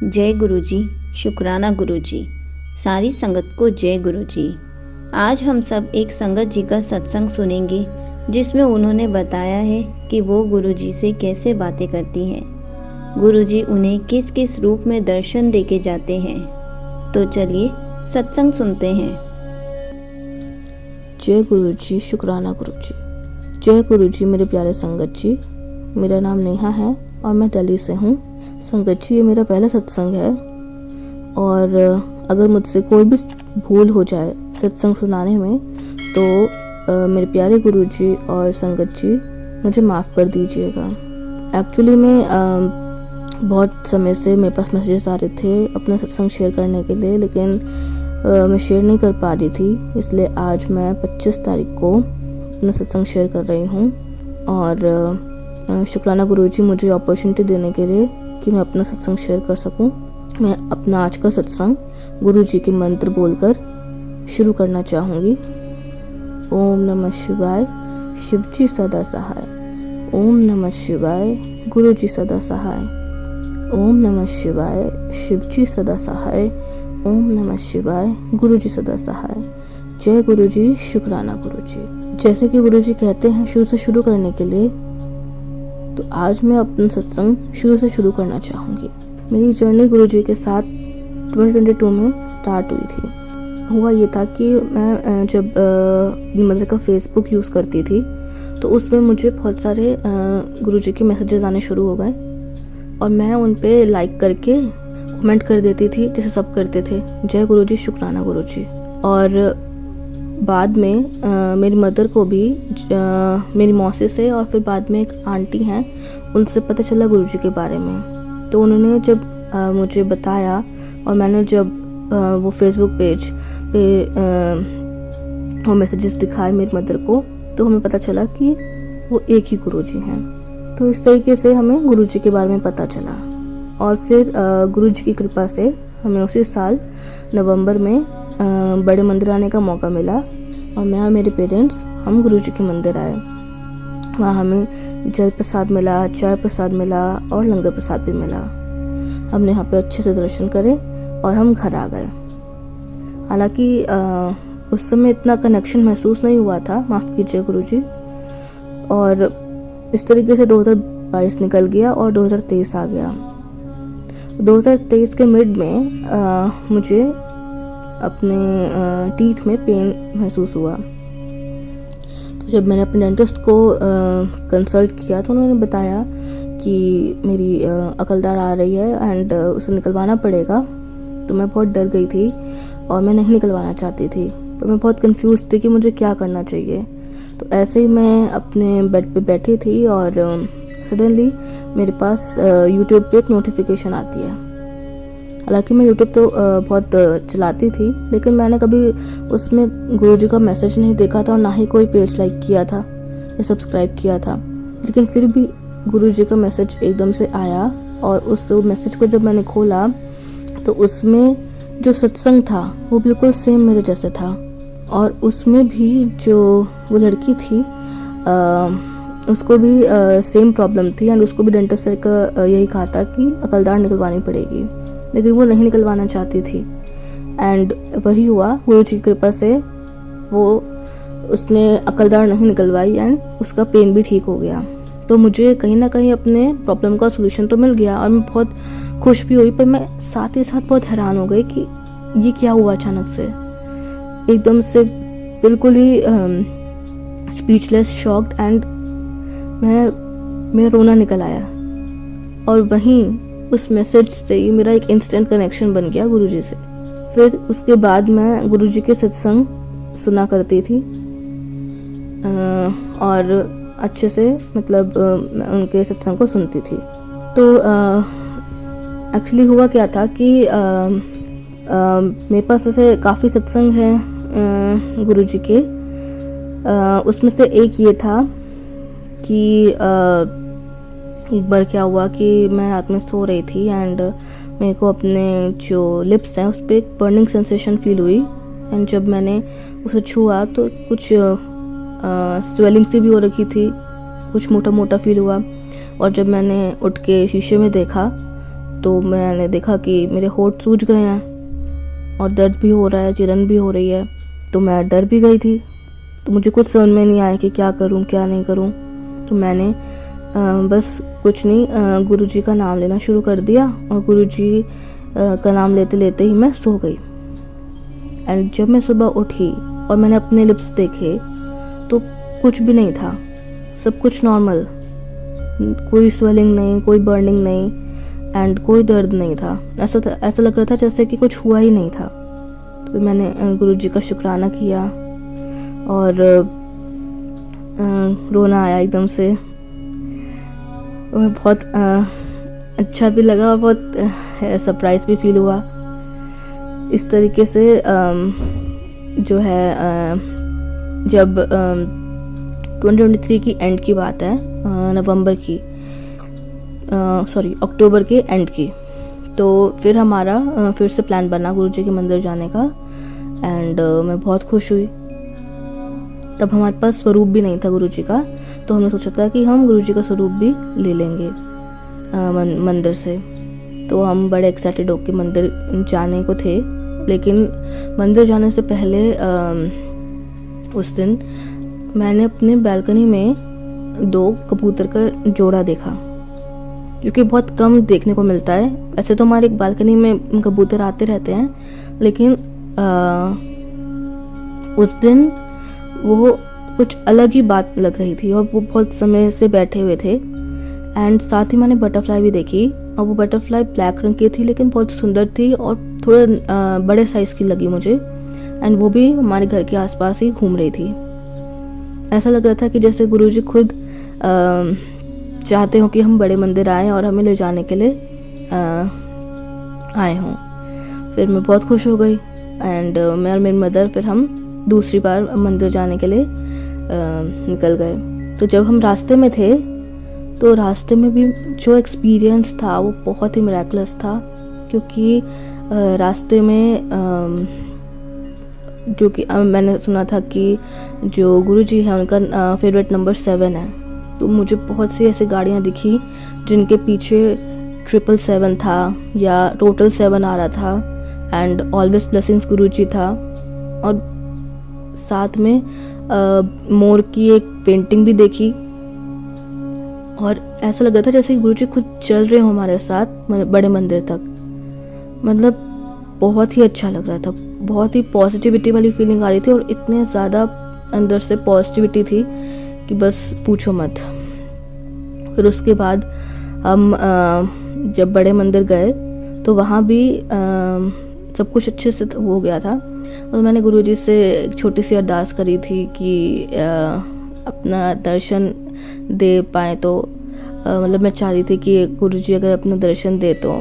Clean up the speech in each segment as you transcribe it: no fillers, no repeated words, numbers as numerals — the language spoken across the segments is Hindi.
जय गुरुजी, शुक्राना गुरुजी, सारी संगत को जय गुरुजी। आज हम सब एक संगत जी का सत्संग सुनेंगे जिसमें उन्होंने बताया है कि वो गुरुजी से कैसे बातें करती हैं, गुरुजी उन्हें किस किस रूप में दर्शन देके जाते हैं। तो चलिए सत्संग सुनते हैं। जय गुरुजी, शुक्राना गुरुजी। जय गुरुजी मेरे प्यारे संगत जी। मेरा नाम नेहा है और मैं दिल्ली से हूँ। संगत जी, ये मेरा पहला सत्संग है और अगर मुझसे कोई भी भूल हो जाए सत्संग सुनाने में तो मेरे प्यारे गुरुजी और संगत जी मुझे माफ़ कर दीजिएगा। एक्चुअली में बहुत समय से मेरे पास मैसेजेस आ रहे थे अपना सत्संग शेयर करने के लिए, लेकिन मैं शेयर नहीं कर पा रही थी, इसलिए आज मैं 25 तारीख को अपना सत्संग शेयर कर रही हूँ। और शुक्राना गुरुजी मुझे अपॉर्चुनिटी देने के लिए कि मैं अपना सत्संग शेयर कर सकूं। मैं अपना आज का सत्संग गुरुजी के मंत्र बोलकर शुरू करना चाहूँगी। ओम नमः शिवाय, शिवजी सदा सहाय। ओम नमः शिवाय, गुरुजी सदा सहाय। ओम नमः शिवाय, शिवजी सदा सहाय। ओम नमः शिवाय, गुरुजी सदा सहाय। जय गुरुजी, शुक्राना गुरुजी। जैसे कि गुरुजी कहते हैं शुरू से शुरू करने के लिए, तो आज मैं अपना सत्संग शुरू से शुरू करना चाहूँगी। मेरी जर्नी गुरुजी के साथ 2022 में स्टार्ट हुई थी। हुआ ये था कि मैं जब अपनी मदर का फेसबुक यूज़ करती थी तो उसमें मुझे बहुत सारे गुरुजी के मैसेजेस आने शुरू हो गए और मैं उन पे लाइक करके कमेंट कर देती थी जैसे सब करते थे, जय गुरुजी, शुक्राना गुरुजी। और बाद में मेरी मदर को भी मेरी मौसी से और फिर बाद में एक आंटी हैं उनसे पता चला गुरुजी के बारे में। तो उन्होंने जब मुझे बताया और मैंने जब वो फेसबुक पेज पे वो मैसेजेस दिखाए मेरी मदर को, तो हमें पता चला कि वो एक ही गुरुजी हैं। तो इस तरीके से हमें गुरुजी के बारे में पता चला और फिर गुरुजी की कृपा से हमें उसी साल नवंबर में बड़े मंदिर आने का मौका मिला और मैं और मेरे पेरेंट्स हम गुरुजी के मंदिर आए। वहाँ हमें जल प्रसाद मिला, चाय प्रसाद मिला और लंगर प्रसाद भी मिला। हमने यहाँ पे अच्छे से दर्शन करे और हम घर आ गए। हालांकि उस समय इतना कनेक्शन महसूस नहीं हुआ था, माफ़ कीजिए गुरुजी। और इस तरीके से 2022 निकल गया और 2023 आ गया। 2023 के मिड में मुझे अपने टीथ में पेन महसूस हुआ। तो जब मैंने अपने डेंटिस्ट को कंसल्ट किया तो उन्होंने बताया कि मेरी अकलदाढ़ आ रही है एंड उसे निकलवाना पड़ेगा। तो मैं बहुत डर गई थी और मैं नहीं निकलवाना चाहती थी, तो मैं बहुत कंफ्यूज थी कि मुझे क्या करना चाहिए। तो ऐसे ही मैं अपने बेड पे बैठी थी और सडनली मेरे पास यूट्यूब पे एक नोटिफिकेशन आती है। हालांकि मैं यूट्यूब तो बहुत चलाती थी, लेकिन मैंने कभी उसमें गुरुजी का मैसेज नहीं देखा था और ना ही कोई पेज लाइक किया था या सब्सक्राइब किया था। लेकिन फिर भी गुरुजी का मैसेज एकदम से आया और उस मैसेज को जब मैंने खोला तो उसमें जो सत्संग था वो बिल्कुल सेम मेरे जैसे था। और उसमें भी जो वो लड़की थी उसको भी सेम प्रॉब्लम थी एंड उसको भी डेंटिस्ट से यही कहा था कि अकलदाढ़ निकलवानी पड़ेगी, लेकिन वो नहीं निकलवाना चाहती थी। एंड वही हुआ, गुरुजी की कृपा से उसने अकलदाढ़ नहीं निकलवाई एंड उसका पेन भी ठीक हो गया। तो मुझे कहीं ना कहीं अपने प्रॉब्लम का सोल्यूशन तो मिल गया और मैं बहुत खुश भी हुई, पर मैं साथ ही साथ बहुत हैरान हो गई कि ये क्या हुआ अचानक से, एकदम से बिल्कुल ही स्पीचलेस, शॉक्ड एंड मेरा रोना निकल आया। और वहीं उस मैसेज से ही मेरा एक इंस्टेंट कनेक्शन बन गया गुरुजी से। फिर उसके बाद मैं गुरुजी के सत्संग सुना करती थी और अच्छे से मतलब उनके सत्संग को सुनती थी। तो एक्चुअली हुआ क्या था कि मेरे पास ऐसे काफ़ी सत्संग हैं गुरुजी के। उसमें से एक ये था कि एक बार क्या हुआ कि मैं रात में सो रही थी एंड मेरे को अपने जो लिप्स हैं उस पर एक बर्निंग सेंसेशन फील हुई एंड जब मैंने उसे छुआ तो कुछ स्वेलिंग सी भी हो रखी थी, कुछ मोटा मोटा फील हुआ। और जब मैंने उठ के शीशे में देखा तो मैंने देखा कि मेरे होंठ सूज गए हैं और दर्द भी हो रहा है, जलन भी हो रही है। तो मैं डर भी गई थी। तो मुझे कुछ समझ में नहीं आया कि क्या करूं क्या नहीं करूं। तो मैंने बस कुछ नहीं, गुरुजी का नाम लेना शुरू कर दिया और गुरुजी का नाम लेते लेते ही मैं सो गई। एंड जब मैं सुबह उठी और मैंने अपने लिप्स देखे तो कुछ भी नहीं था, सब कुछ नॉर्मल, कोई स्वेलिंग नहीं, कोई बर्निंग नहीं एंड कोई दर्द नहीं था। ऐसा लग रहा था जैसे कि कुछ हुआ ही नहीं था। तो मैंने गुरुजी का शुक्राना किया और रोना आया एकदम से। बहुत अच्छा भी लगा और बहुत सरप्राइज भी फील हुआ। इस तरीके से जो है जब 2023 की एंड की बात है, अक्टूबर के एंड की, तो फिर हमारा फिर से प्लान बना गुरुजी के मंदिर जाने का। एंड मैं बहुत खुश हुई। तब हमारे पास स्वरूप भी नहीं था गुरुजी का, तो हमने सोचा था कि हम गुरुजी का स्वरूप भी ले लेंगे मंदिर से। तो हम बड़े एक्साइटेड होकर मंदिर जाने को थे। लेकिन मंदिर जाने से पहले उस दिन मैंने अपने बालकनी में 2 कबूतर का जोड़ा देखा, जो कि बहुत कम देखने को मिलता है। ऐसे तो हमारे बालकनी में कबूतर आते रहते हैं, लेकिन उस दिन वो कुछ अलग ही बात लग रही थी और वो बहुत समय से बैठे हुए थे। एंड साथ ही मैंने बटरफ्लाई भी देखी और वो बटरफ्लाई ब्लैक रंग की थी, लेकिन बहुत सुंदर थी और थोड़ा बड़े साइज़ की लगी मुझे। एंड वो भी हमारे घर के आसपास ही घूम रही थी। ऐसा लग रहा था कि जैसे गुरुजी खुद चाहते हो कि हम बड़े मंदिर आए और हमें ले जाने के लिए आए हों। फिर मैं बहुत खुश हो गई एंड मैं और मेरी मदर फिर हम दूसरी बार मंदिर जाने के लिए निकल गए। तो जब हम रास्ते में थे तो रास्ते में भी जो एक्सपीरियंस था वो बहुत ही मिरेकलस था, क्योंकि रास्ते में जो कि मैंने सुना था कि जो गुरुजी है उनका फेवरेट नंबर 7 है। तो मुझे बहुत सी ऐसी गाड़ियाँ दिखी जिनके पीछे 777 था या टोटल 7 आ रहा था एंड ऑलवेज ब्लेसिंग्स गुरुजी था। और साथ में मोर की एक पेंटिंग भी देखी और ऐसा लग रहा था जैसे गुरुजी खुद चल रहे हो हमारे साथ बड़े मंदिर तक। मतलब बहुत ही अच्छा लग रहा था, बहुत ही पॉजिटिविटी वाली फीलिंग आ रही थी और इतने ज़्यादा अंदर से पॉजिटिविटी थी कि बस पूछो मत। फिर उसके बाद हम जब बड़े मंदिर गए तो वहाँ भी सब कुछ अच्छे से हो गया था। और मैंने गुरुजी से एक छोटी सी अरदास करी थी कि अपना दर्शन दे पाए। तो मतलब मैं चाह रही थी कि गुरुजी अगर अपना दर्शन दे तो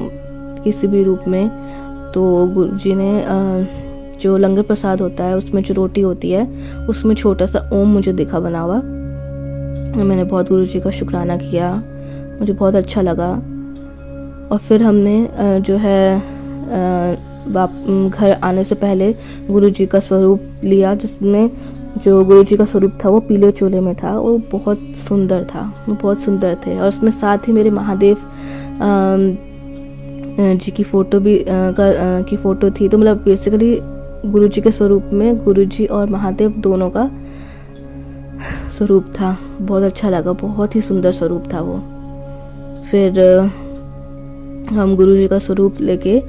किसी भी रूप में, तो गुरुजी ने जो लंगर प्रसाद होता है उसमें जो रोटी होती है उसमें छोटा सा ओम मुझे दिखा बना हुआ। मैंने बहुत गुरुजी का शुक्राना किया, मुझे बहुत अच्छा लगा। और फिर हमने जो है घर आने से पहले गुरुजी का स्वरूप लिया, जिसमें जो गुरुजी का स्वरूप था वो पीले चोले में था। वो बहुत सुंदर था, वो बहुत सुंदर थे। और उसमें साथ ही मेरे महादेव जी की फ़ोटो भी की फ़ोटो थी। तो मतलब बेसिकली गुरुजी के स्वरूप में गुरुजी और महादेव दोनों का स्वरूप था। बहुत अच्छा लगा, बहुत ही सुंदर स्वरूप था वो। फिर हम गुरुजी का स्वरूप लेके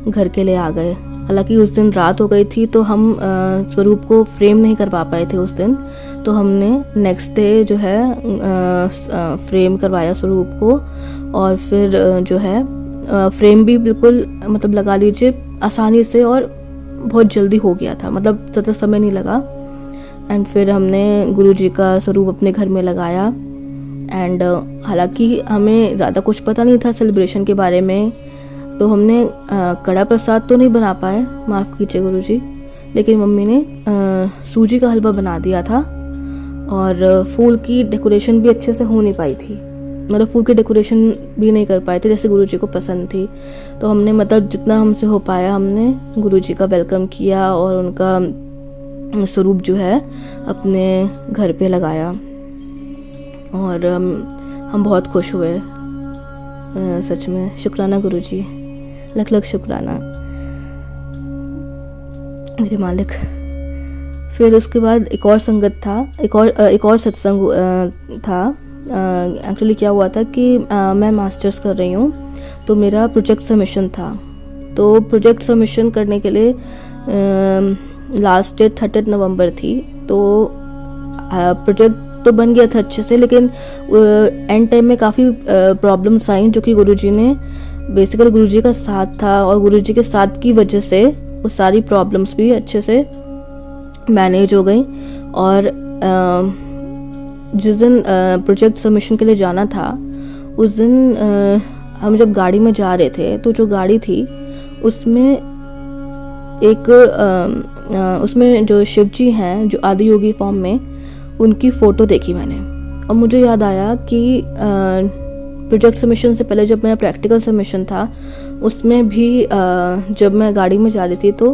घर के लिए आ गए। हालांकि उस दिन रात हो गई थी तो हम स्वरूप को फ्रेम नहीं करवा पाए थे उस दिन। तो हमने नेक्स्ट डे जो है फ्रेम करवाया स्वरूप को। और फिर जो है फ्रेम भी बिल्कुल मतलब लगा लीजिए आसानी से और बहुत जल्दी हो गया था, मतलब ज़्यादा समय नहीं लगा। एंड फिर हमने गुरुजी का स्वरूप अपने घर में लगाया। एंड हालांकि हमें ज़्यादा कुछ पता नहीं था सेलिब्रेशन के बारे में, तो हमने कड़ा प्रसाद तो नहीं बना पाए, माफ़ कीजिए गुरुजी, लेकिन मम्मी ने सूजी का हलवा बना दिया था। और फूल की डेकोरेशन भी अच्छे से हो नहीं पाई थी, मतलब फूल की डेकोरेशन भी नहीं कर पाए थे जैसे गुरुजी को पसंद थी। तो हमने मतलब जितना हमसे हो पाया हमने गुरुजी का वेलकम किया और उनका स्वरूप जो है अपने घर पे लगाया। और हम बहुत खुश हुए। सच में शुक्राना गुरुजी, लख लख शुक्राना मेरे मालिक। फिर उसके बाद एक और संगत था, एक और सत्संग था। एक्चुअली क्या हुआ था कि मैं मास्टर्स कर रही हूँ, तो मेरा प्रोजेक्ट सबमिशन था। तो प्रोजेक्ट सबमिशन करने के लिए लास्ट डेट 30 नवंबर थी। तो प्रोजेक्ट तो बन गया था अच्छे से, लेकिन एंड टाइम में काफ़ी प्रॉब्लम्स आई, जो कि गुरुजी ने बेसिकली गुरुजी का साथ था, और गुरुजी के साथ की वजह से वो सारी प्रॉब्लम्स भी अच्छे से मैनेज हो गई। और जिस दिन प्रोजेक्ट सबमिशन के लिए जाना था, उस दिन हम जब गाड़ी में जा रहे थे, तो जो गाड़ी थी उसमें उसमें जो शिव जी हैं, जो आदि योगी फॉर्म में, उनकी फ़ोटो देखी मैंने। और मुझे याद आया कि प्रोजेक्ट सबमिशन से पहले जब मेरा प्रैक्टिकल सबमिशन था, उसमें भी जब मैं गाड़ी में जा रही थी, तो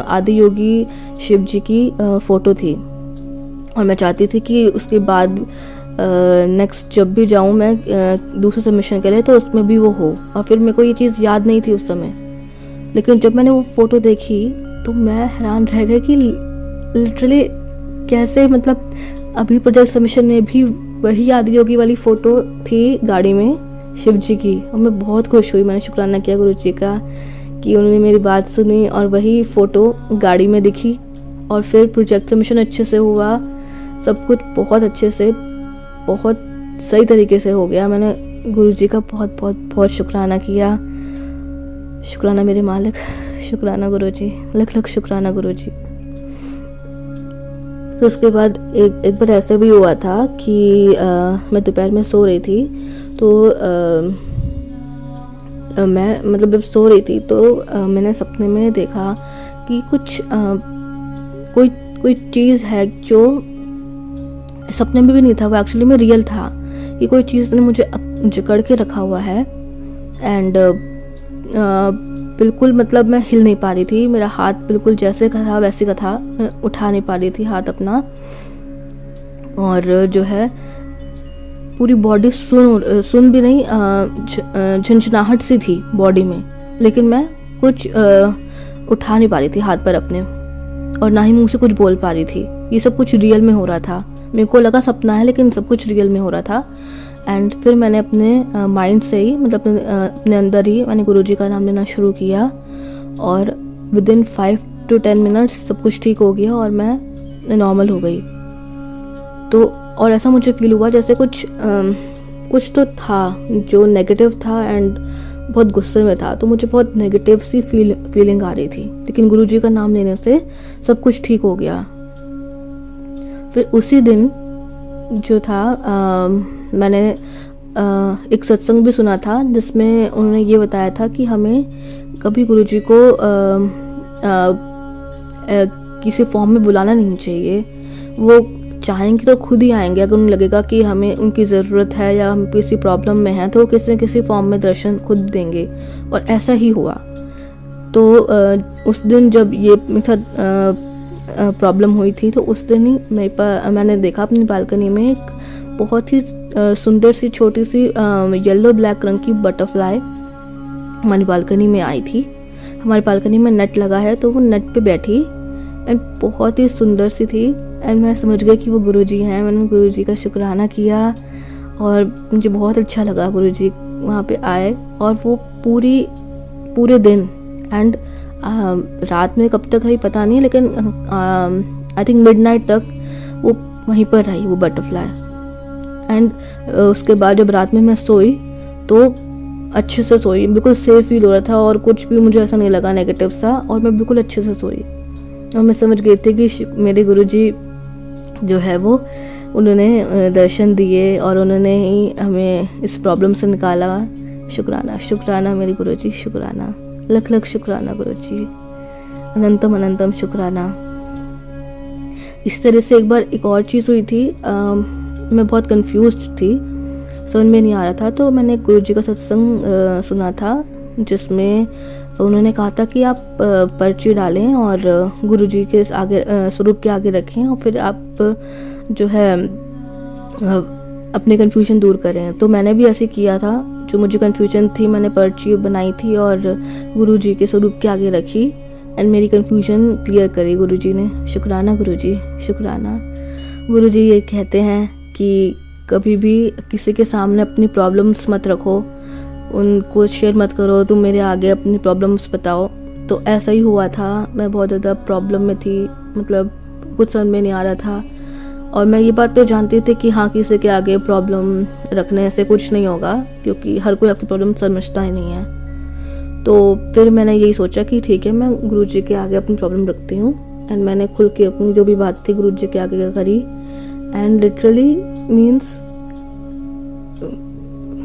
आदि योगी शिव जी की फ़ोटो थी। और मैं चाहती थी कि उसके बाद नेक्स्ट जब भी जाऊँ मैं दूसरे सबमिशन के लिए, तो उसमें भी वो हो। और फिर मेरे को ये चीज़ याद नहीं थी उस समय, लेकिन जब मैंने वो फ़ोटो देखी तो मैं हैरान रह गई कि लिटरली कैसे, मतलब अभी प्रोजेक्ट सबमिशन में भी वही आदि योगी वाली फ़ोटो थी गाड़ी में शिव जी की। और मैं बहुत खुश हुई, मैंने शुक्राना किया गुरु जी का कि उन्होंने मेरी बात सुनी और वही फ़ोटो गाड़ी में दिखी। और फिर प्रोजेक्ट सबमिशन अच्छे से हुआ, सब कुछ बहुत अच्छे से, बहुत सही तरीके से हो गया। मैंने गुरु जी का बहुत बहुत बहुत शुक्राना किया। शुक्राना मेरे मालिक, शुक्राना गुरु जी, लख लख शुक्राना गुरु जी। तो उसके बाद एक बार ऐसा भी हुआ था कि मैं दोपहर में सो रही थी, तो मैं मतलब जब सो रही थी तो मैंने सपने में देखा कि कुछ कोई चीज़ है जो सपने में भी नहीं था, वो एक्चुअली में रियल था। कि कोई चीज़ ने मुझे जकड़ के रखा हुआ है, एंड बिल्कुल मतलब मैं हिल नहीं पा रही थी। मेरा हाथ बिल्कुल जैसे का था वैसे का था, मैं उठा नहीं पा रही थी हाथ अपना। और जो है पूरी बॉडी सुन भी नहीं, झंझनाहट सी थी बॉडी में, लेकिन मैं कुछ उठा नहीं पा रही थी हाथ पर अपने, और ना ही मुंह से कुछ बोल पा रही थी। ये सब कुछ रियल में हो रहा था। मेरे को लगा सपना है, लेकिन सब कुछ रियल में हो रहा था। एंड फिर मैंने अपने माइंड से ही, मतलब अपने अंदर ही मैंने गुरुजी का नाम लेना शुरू किया, और विदिन 5 to 10 मिनट्स सब कुछ ठीक हो गया और मैं नॉर्मल हो गई। तो और ऐसा मुझे फील हुआ जैसे कुछ तो था जो नेगेटिव था एंड बहुत गुस्से में था, तो मुझे बहुत नेगेटिव सी फीलिंग आ रही थी। लेकिन गुरुजी का नाम लेने से सब कुछ ठीक हो गया। फिर उसी दिन जो था मैंने एक सत्संग भी सुना था, जिसमें उन्होंने ये बताया था कि हमें कभी गुरुजी को किसी फॉर्म में बुलाना नहीं चाहिए। वो चाहेंगे तो खुद ही आएंगे। अगर उन्हें लगेगा कि हमें उनकी ज़रूरत है या हम किसी प्रॉब्लम में हैं, तो वो किसी न किसी फॉर्म में दर्शन खुद देंगे, और ऐसा ही हुआ। तो उस दिन जब ये मेरे साथ प्रॉब्लम हुई थी, तो उस दिन ही मैंने देखा अपनी बालकनी में एक बहुत ही सुंदर सी छोटी सी येलो ब्लैक रंग की बटरफ्लाई हमारी बालकनी में आई थी। हमारी बालकनी में नेट लगा है, तो वो नेट पे बैठी एंड बहुत ही सुंदर सी थी। एंड मैं समझ गई कि वो गुरुजी हैं। मैंने गुरुजी का शुक्राना किया और मुझे बहुत अच्छा लगा गुरुजी वहाँ पे आए, और वो पूरे दिन एंड रात में कब तक रही पता नहीं, लेकिन आई थिंक मिडनाइट तक वो वहीं पर रही वो बटरफ्लाई। एंड उसके बाद जब रात में मैं सोई तो अच्छे से सोई, बिल्कुल सेफ फील हो रहा था, और कुछ भी मुझे ऐसा नहीं लगा नेगेटिव सा, और मैं बिल्कुल अच्छे से सोई। और मैं समझ गई थी कि मेरे गुरुजी जो है वो उन्होंने दर्शन दिए और उन्होंने ही हमें इस प्रॉब्लम से निकाला। शुक्राना शुक्राना मेरे गुरुजी, शुक्राना, लख लख शुक्राना गुरुजी, अनंतम अनंतम शुक्राना। इस तरह से एक बार एक और चीज़ हुई थी। मैं बहुत कंफ्यूज्ड थी, समझ में नहीं आ रहा था, तो मैंने गुरुजी का सत्संग सुना था, जिसमें उन्होंने कहा था कि आप पर्ची डालें और गुरुजी के आगे स्वरूप के आगे रखें, और फिर आप जो है अपने कन्फ्यूजन दूर करें। तो मैंने भी ऐसे किया था। जो मुझे कन्फ्यूजन थी मैंने पर्ची बनाई थी और गुरुजी के स्वरूप के आगे रखी एंड मेरी कन्फ्यूजन क्लियर करी गुरुजी ने। शुक्राना गुरुजी, शुक्राना। गुरुजी ये कहते हैं कि कभी भी किसी के सामने अपनी प्रॉब्लम्स मत रखो, उनको शेयर मत करो, तुम मेरे आगे अपनी प्रॉब्लम्स बताओ। तो ऐसा ही हुआ था, मैं बहुत ज़्यादा प्रॉब्लम में थी, मतलब कुछ समझ में नहीं आ रहा था। और मैं ये बात तो जानती थी कि हाँ, किसी के आगे प्रॉब्लम रखने से कुछ नहीं होगा, क्योंकि हर कोई आपकी प्रॉब्लम समझता ही नहीं है। तो फिर मैंने यही सोचा कि ठीक है, मैं गुरुजी के आगे अपनी प्रॉब्लम रखती हूँ एंड मैंने खुल के अपनी जो भी बात थी गुरुजी के आगे करी एंड लिटरली मीन्स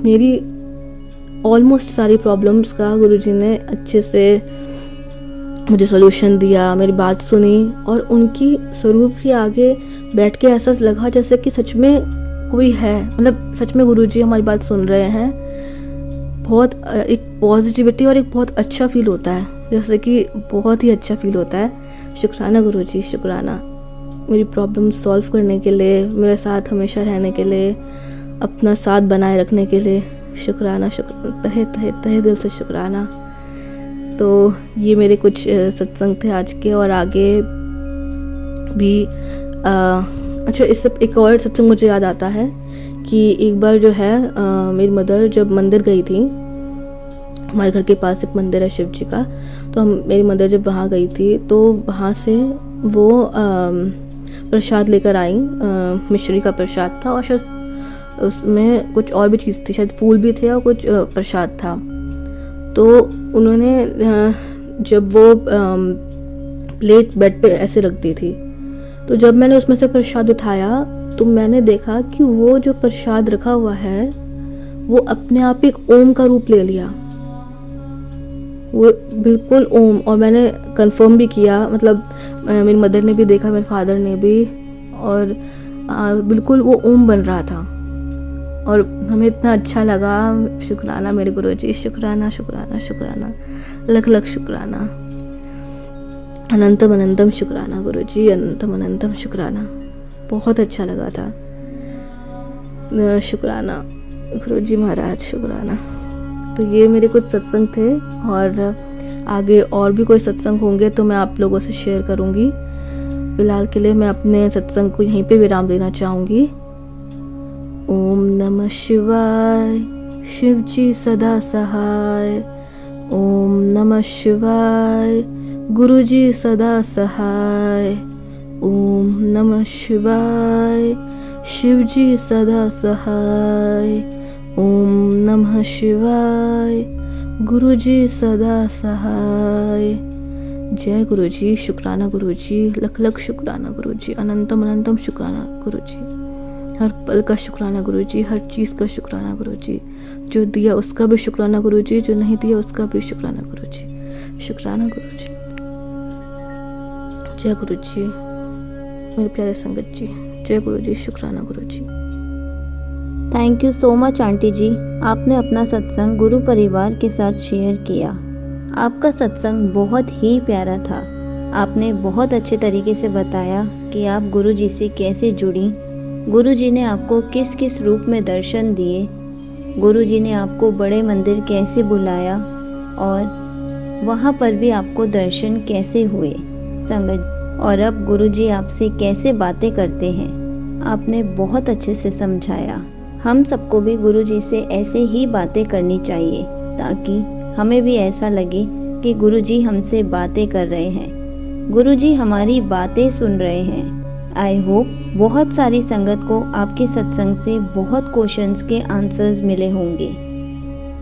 मेरी ऑलमोस्ट सारी प्रॉब्लम्स का गुरुजी ने अच्छे से मुझे सॉल्यूशन दिया, मेरी बात सुनी और उनकी स्वरूप के आगे बैठ के ऐसा लगा जैसे कि सच में कोई है, मतलब सच में गुरुजी हमारी बात सुन रहे हैं। बहुत एक पॉजिटिविटी और एक बहुत अच्छा फील होता है, जैसे कि बहुत ही अच्छा फील होता है। शुक्राना गुरुजी, शुक्राना मेरी प्रॉब्लम सॉल्व करने के लिए, मेरे साथ हमेशा रहने के लिए, अपना साथ बनाए रखने के लिए। शुक्राना, शुक्राना, तहे तहे तहे दिल से शुक्राना। तो ये मेरे कुछ सत्संग थे आज के, और आगे भी अच्छा, इससे एक और सत्संग मुझे याद आता है कि एक बार जो है मेरी मदर जब मंदिर गई थी, हमारे घर के पास एक मंदिर है शिव जी का, तो मेरी मदर जब वहाँ गई थी तो वहाँ से वो प्रसाद लेकर आई, मिश्री का प्रसाद था और शायद उसमें कुछ और भी चीज़ थी, शायद फूल भी थे और कुछ प्रसाद था। तो उन्होंने जब वो प्लेट बेड पे ऐसे रख दी थी, तो जब मैंने उसमें से प्रसाद उठाया तो मैंने देखा कि वो जो प्रसाद रखा हुआ है वो अपने आप एक ओम का रूप ले लिया, वो बिल्कुल ओम। और मैंने कंफर्म भी किया, मतलब मेरी मदर ने भी देखा, मेरे फादर ने भी, और बिल्कुल वो ओम बन रहा था और हमें इतना अच्छा लगा। शुक्राना मेरे गुरुजी, शुक्राना, शुक्राना, शुक्राना, लख लख शुक्राना, अनंतम अनंतम शुक्राना गुरुजी, अनंतम अनंतम शुक्राना। बहुत अच्छा लगा था। शुक्राना गुरुजी महाराज, शुक्राना। तो ये मेरे कुछ सत्संग थे, और आगे और भी कोई सत्संग होंगे तो मैं आप लोगों से शेयर करूंगी। फिलहाल के लिए मैं अपने सत्संग को यहीं पे विराम देना चाहूँगी। ओम नमः शिवाय, शिव जी सदा सहाय। ओम नमः शिवाय, गुरुजी सदा सहाय। ओम नमः शिवाय, शिवजी सदा सहाय। ओम नमः शिवाय, गुरुजी सदा सहाय। जय गुरुजी, शुक्राना गुरुजी, लख लख शुक्राना गुरुजी, अनंतम अनंतम शुक्राना गुरुजी। हर पल का शुक्राना गुरुजी, हर चीज़ का शुक्राना गुरुजी। जो दिया उसका भी शुक्राना गुरुजी, जो नहीं दिया उसका भी शुक्राना गुरुजी। शुक्राना गुरुजी। जय गुरुजी मेरे प्यारे संगत जी, जय गुरुजी, शुक्राना Guruji. Thank you so much aunty ji, आपने अपना सत्संग गुरु परिवार के साथ शेयर किया। आपका सत्संग बहुत ही प्यारा था। आपने बहुत अच्छे तरीके से बताया कि आप गुरु जी से कैसे जुड़ी, गुरु जी ने आपको किस किस रूप में दर्शन दिए, गुरु जी ने आपको बड़े मंदिर कैसे बुलाया और वहाँ पर भी आपको दर्शन कैसे हुए संगत, और अब गुरु जी आपसे कैसे बातें करते हैं, आपने बहुत अच्छे से समझाया। हम सबको भी गुरु जी से ऐसे ही बातें करनी चाहिए, ताकि हमें भी ऐसा लगे कि गुरु जी हमसे बातें कर रहे हैं, गुरु जी हमारी बातें सुन रहे हैं। आई होप बहुत सारी संगत को आपके सत्संग से बहुत क्वेश्चंस के आंसर्स मिले होंगे।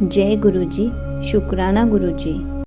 जय गुरु जी, शुक्राना गुरु जी।